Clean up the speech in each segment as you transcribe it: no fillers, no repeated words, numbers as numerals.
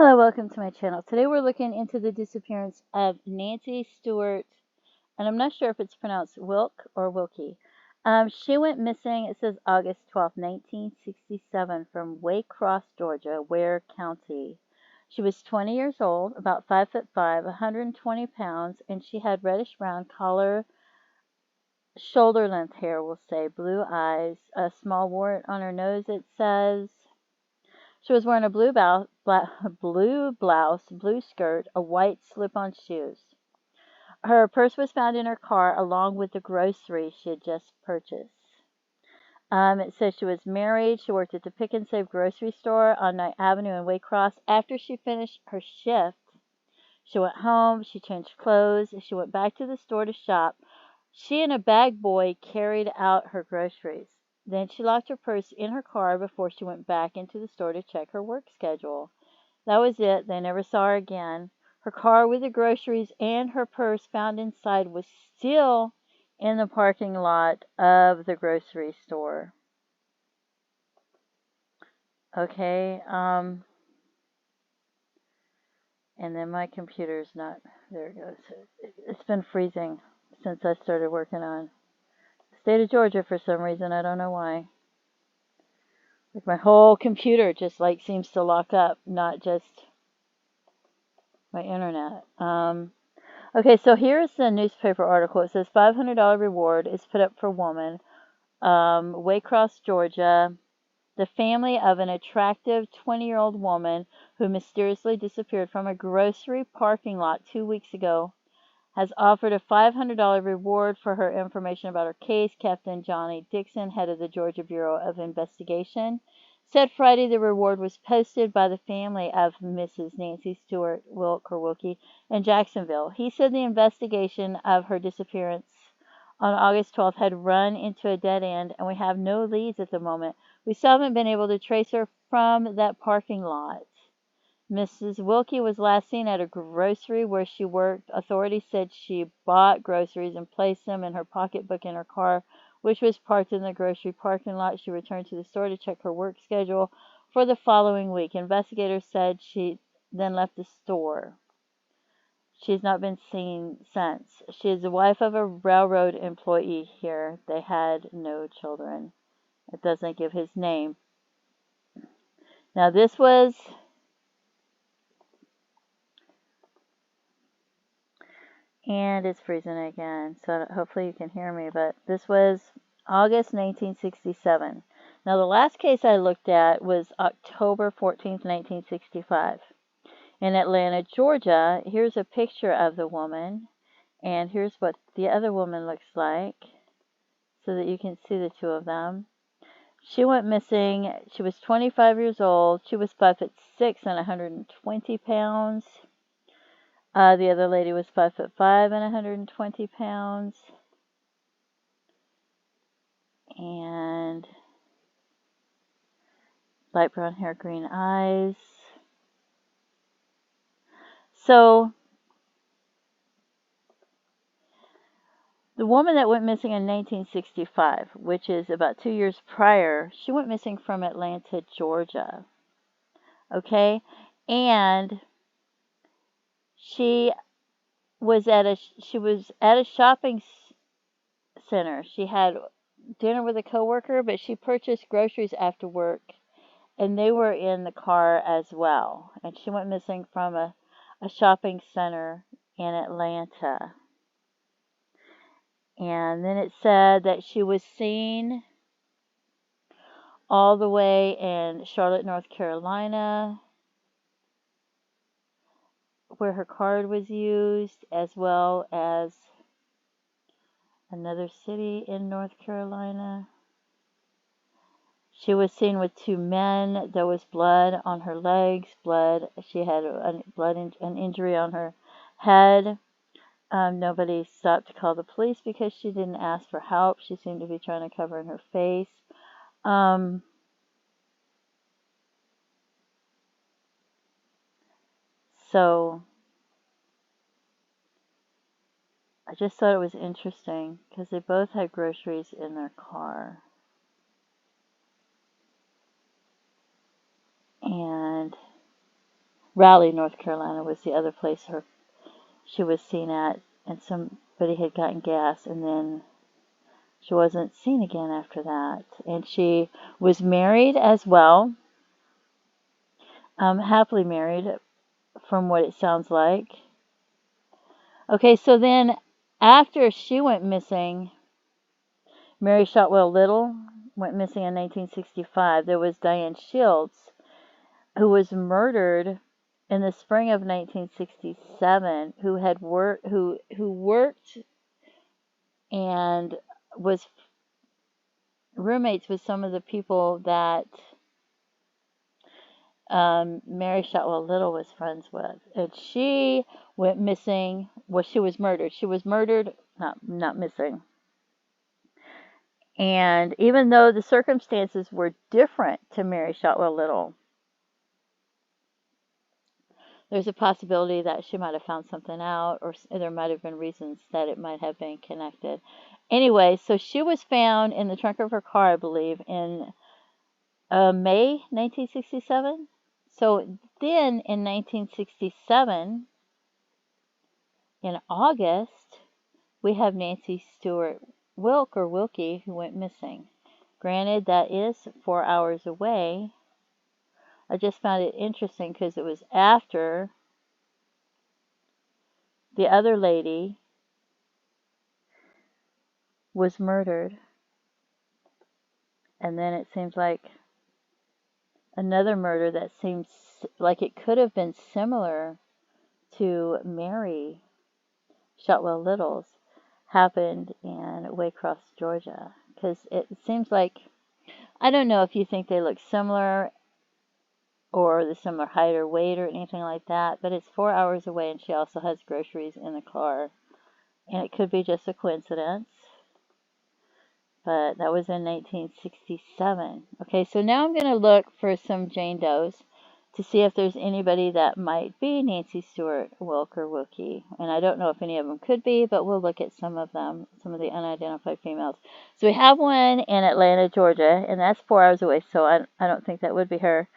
Hello, welcome to my channel. Today we're looking into the disappearance of Nancy Stewart, and I'm not sure if it's pronounced Wilke or Wilkie. She went missing, it says August 12, 1967, from Waycross, Georgia, Ware County. She was 20 years old, about 5'5", 120 pounds, and she had reddish-brown collar, shoulder-length hair, we'll say, blue eyes, a small wart on her nose, it says. She was wearing a blue blouse, blue skirt, a white slip-on shoes. Her purse was found in her car along with the groceries she had just purchased. It says she was married. She worked at the Pic'N'Save grocery store on Knight Avenue in Waycross. After she finished her shift, she went home. She changed clothes. She went back to the store to shop. She and a bag boy carried out her groceries. Then she locked her purse in her car before she went back into the store to check her work schedule. That was it. They never saw her again. Her car with the groceries and her purse found inside was still in the parking lot of the grocery store. Okay, and then my computer's not, there it goes. It's been freezing since I started working on the state of Georgia for some reason. I don't know why. Like my whole computer just like seems to lock up, not just my internet. Okay, so here's the newspaper article. It says $500 reward is put up for woman, Waycross, Georgia. The family of an attractive 20-year-old woman who mysteriously disappeared from a grocery parking lot 2 weeks ago has offered a $500 reward for her information about her case. Captain Johnny Dixon, head of the Georgia Bureau of Investigation, said Friday the reward was posted by the family of Mrs. Nancy Stewart Wilke or Wilkie in Jacksonville. He said the investigation of her disappearance on August 12th had run into a dead end, and we have no leads at the moment. We still haven't been able to trace her from that parking lot. Mrs. Wilke was last seen at a grocery where she worked. Authorities said she bought groceries and placed them in her pocketbook in her car, which was parked in the grocery parking lot. She returned to the store to check her work schedule for the following week. Investigators said she then left the store. She has not been seen since. She is the wife of a railroad employee here. They had no children. It doesn't give his name. Now this was and it's freezing again, so hopefully you can hear me, but this was August 1967. Now the last case I looked at was October 14th, 1965. In Atlanta, Georgia. Here's a picture of the woman, and here's what the other woman looks like, so that you can see the two of them. She went missing. She was 25 years old. She was 5'6" and 120 pounds. The other lady was 5'5" and 120 pounds. And light brown hair, green eyes. So the woman that went missing in 1965, which is about 2 years prior, she went missing from Atlanta, Georgia. Okay? And she was at a shopping center. She had dinner with a coworker, but she purchased groceries after work, and they were in the car as well. And she went missing from a shopping center in Atlanta. And then it said that she was seen all the way in Charlotte, North Carolina, where her card was used, as well as another city in North Carolina. She was seen with two men. There was blood on her legs, blood. She had an injury on her head. Nobody stopped to call the police because she didn't ask for help. She seemed to be trying to cover in her face. So I just thought it was interesting because they both had groceries in their car. And Raleigh, North Carolina was the other place she was seen at, and somebody had gotten gas, and then she wasn't seen again after that. And she was married as well, happily married, from what it sounds like. Okay, so then after she went missing, Mary Shotwell Little went missing in 1965. There was Diane Shields, who was murdered in the spring of 1967, who worked and was roommates with some of the people that Mary Shotwell Little was friends with. And she went missing. Well, she was murdered. She was murdered, not missing. And even though the circumstances were different to Mary Shotwell Little, there's a possibility that she might have found something out, or there might have been reasons that it might have been connected. Anyway, so she was found in the trunk of her car, I believe, in May 1967. So then in 1967, in August, we have Nancy Stewart Wilke, who went missing. Granted, that is 4 hours away. I just found it interesting because it was after the other lady was murdered. And then it seems like another murder that seems like it could have been similar to Mary Shotwell Little's happened in Waycross, Georgia. Because it seems like, I don't know if you think they look similar or the similar height or weight or anything like that, but it's 4 hours away, and she also has groceries in the car. And it could be just a coincidence. But that was in 1967. Okay, so now I'm going to look for some Jane Does to see if there's anybody that might be Nancy Stewart Wilke. And I don't know if any of them could be, but we'll look at some of them, some of the unidentified females. So we have one in Atlanta, Georgia, and that's 4 hours away, so I don't think that would be her.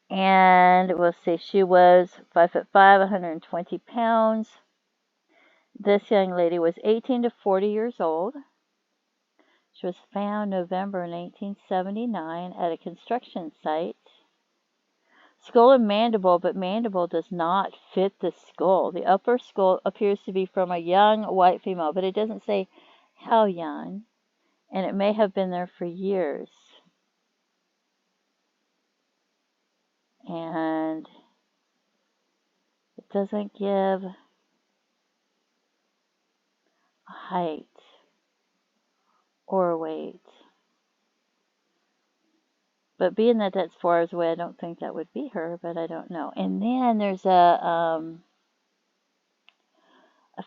And we'll see, she was 5'5", 120 pounds. This young lady was 18 to 40 years old. She was found November 1979 at a construction site. Skull and mandible, but mandible does not fit the skull. The upper skull appears to be from a young white female, but it doesn't say how young, and it may have been there for years. And it doesn't give a height or a weight. But being that that's 4 hours away, I don't think that would be her, but I don't know. And then there's a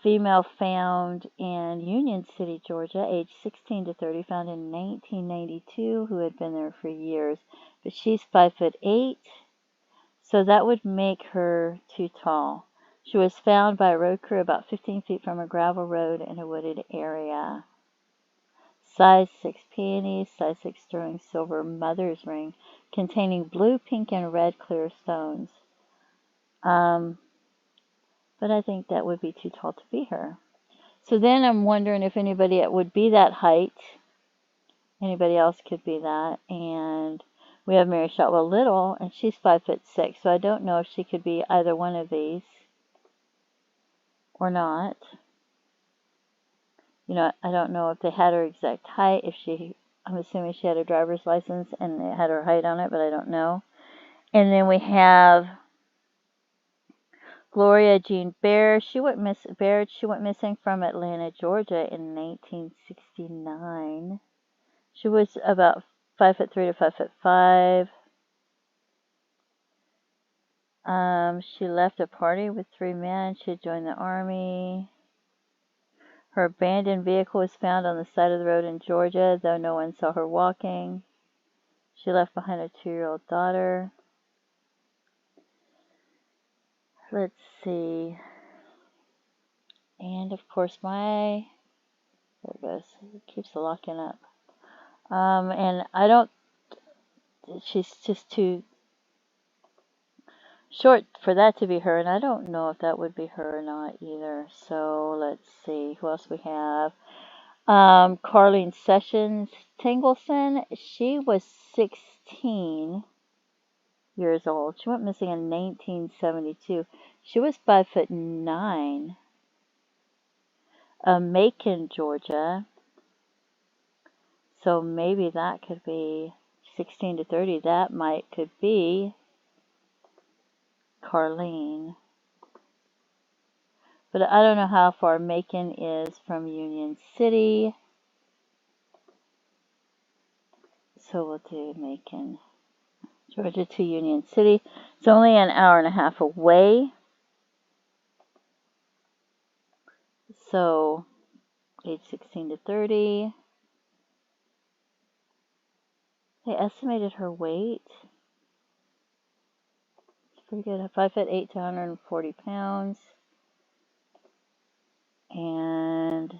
female found in Union City, Georgia, age 16 to 30, found in 1992, who had been there for years. But she's 5'8", so that would make her too tall. She was found by a road crew about 15 feet from a gravel road in a wooded area. Size 6 peonies, size 6 sterling silver mother's ring, containing blue, pink, and red clear stones. But I think that would be too tall to be her. So then I'm wondering if anybody would be that height. Anybody else could be that. And we have Mary Shotwell Little, and she's 5'6", so I don't know if she could be either one of these or not. You know, I don't know if they had her exact height, I'm assuming she had a driver's license and it had her height on it, but I don't know. And then we have Gloria Jean Baird. She went missing from Atlanta, Georgia in 1969. She was about 5'3" to 5'5". She left a party with 3 men. She had joined the army. Her abandoned vehicle was found on the side of the road in Georgia, though no one saw her walking. She left behind a 2-year-old daughter. Let's see. And of course there it goes. It keeps locking up. And she's short for that to be her, and I don't know if that would be her or not either. So let's see who else we have. Carlene Sessions Tingleson. She was 16 years old. She went missing in 1972. She was 5'9". Macon, Georgia. So maybe that could be 16 to 30. That could be Carlene. But I don't know how far Macon is from Union City. So we'll do Macon, Georgia to Union City. It's only an hour and a half away. So age 16 to 30. They estimated her weight. It's pretty good. 5'8" to 140 pounds. And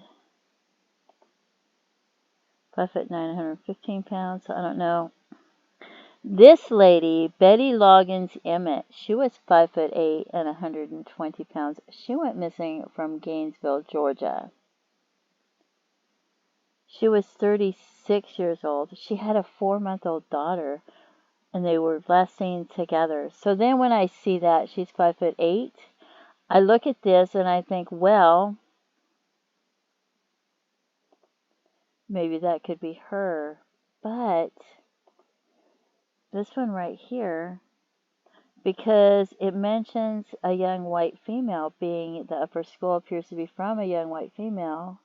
5'9", 115 pounds. So I don't know. This lady, Betty Loggins Emmett, she was 5'8" and 120 pounds. She went missing from Gainesville, Georgia. She was 36 years old. She had a 4-month-old daughter, and they were last seen together. So then when I see that she's 5'8", I look at this and I think, well, maybe that could be her. But this one right here, because it mentions a young white female, being the upper skull appears to be from a young white female,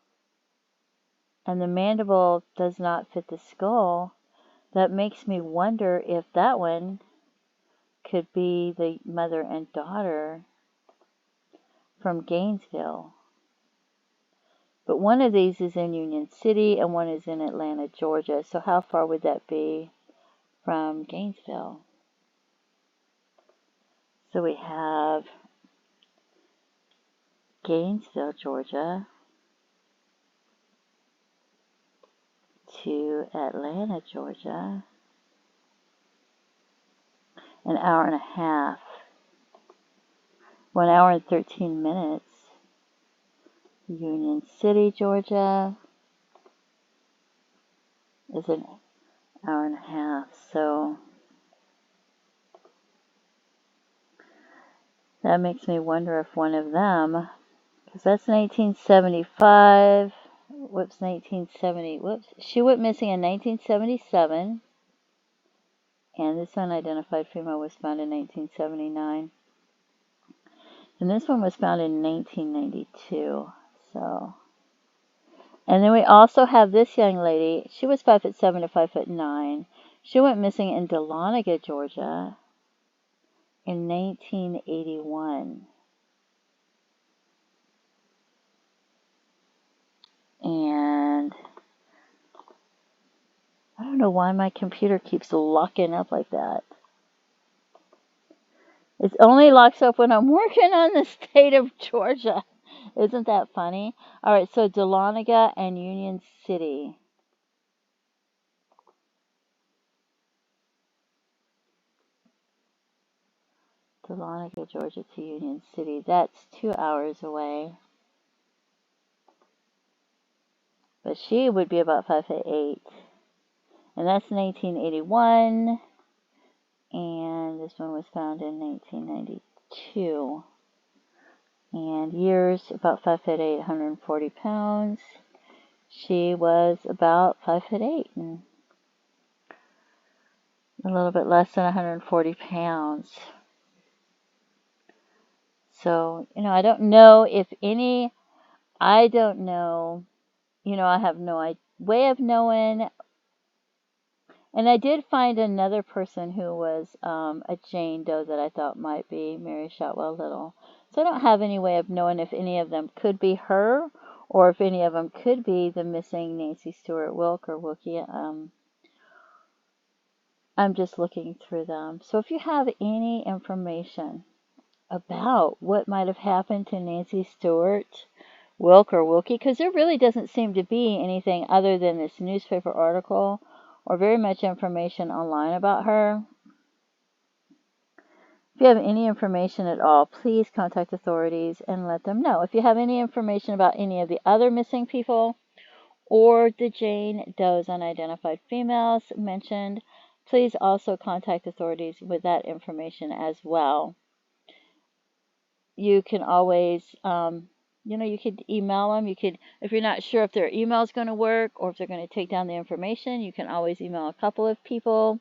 and the mandible does not fit the skull, that makes me wonder if that one could be the mother and daughter from Gainesville. But one of these is in Union City and one is in Atlanta, Georgia. So how far would that be from Gainesville? So we have Gainesville, Georgia to Atlanta, Georgia. An hour and a half. 1 hour and 13 minutes. Union City, Georgia is an hour and a half. So that makes me wonder if one of them, because that's 1975. Whoops, 1970. Whoops. She went missing in 1977. And this unidentified female was found in 1979. And this one was found in 1992. So, and then we also have this young lady. She was 5'7" to 5'9". She went missing in Dahlonega, Georgia in 1981. And I don't know why my computer keeps locking up like that. It only locks up when I'm working on the state of Georgia. Isn't that funny? All right, so Dahlonega and Union City. Dahlonega, Georgia to Union City. That's 2 hours away. But she would be about 5'8". And that's 1981. And this one was found in 1992. And years, about 5'8", 140 pounds. She was about 5'8" and a little bit less than 140 pounds. So, I don't know if any, I don't know, I have no way of knowing. And I did find another person who was a Jane Doe that I thought might be Mary Shotwell Little. So I don't have any way of knowing if any of them could be her or if any of them could be the missing Nancy Stewart Wilke or Wilke. I'm just looking through them. So if you have any information about what might have happened to Nancy Stewart Wilke or Wilke, because there really doesn't seem to be anything other than this newspaper article or very much information online about her. If you have any information at all, please contact authorities and let them know. If you have any information about any of the other missing people or the Jane Doe's unidentified females mentioned, please also contact authorities with that information as well. You can always, you could email them. You could, if you're not sure if their email is going to work or if they're going to take down the information, you can always email a couple of people.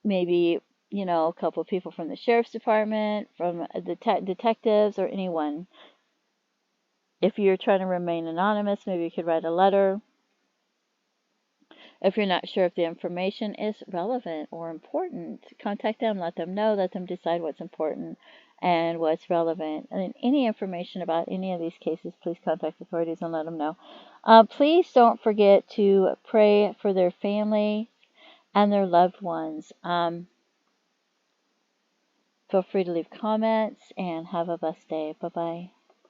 Maybe, a couple of people from the sheriff's department, from the detectives, or anyone. If you're trying to remain anonymous, maybe you could write a letter. If you're not sure if the information is relevant or important, contact them, let them know, let them decide what's important and what's relevant. And any information about any of these cases, please contact authorities and let them know. Please don't forget to pray for their family and their loved ones. Feel free to leave comments and have a blessed day. Bye-bye.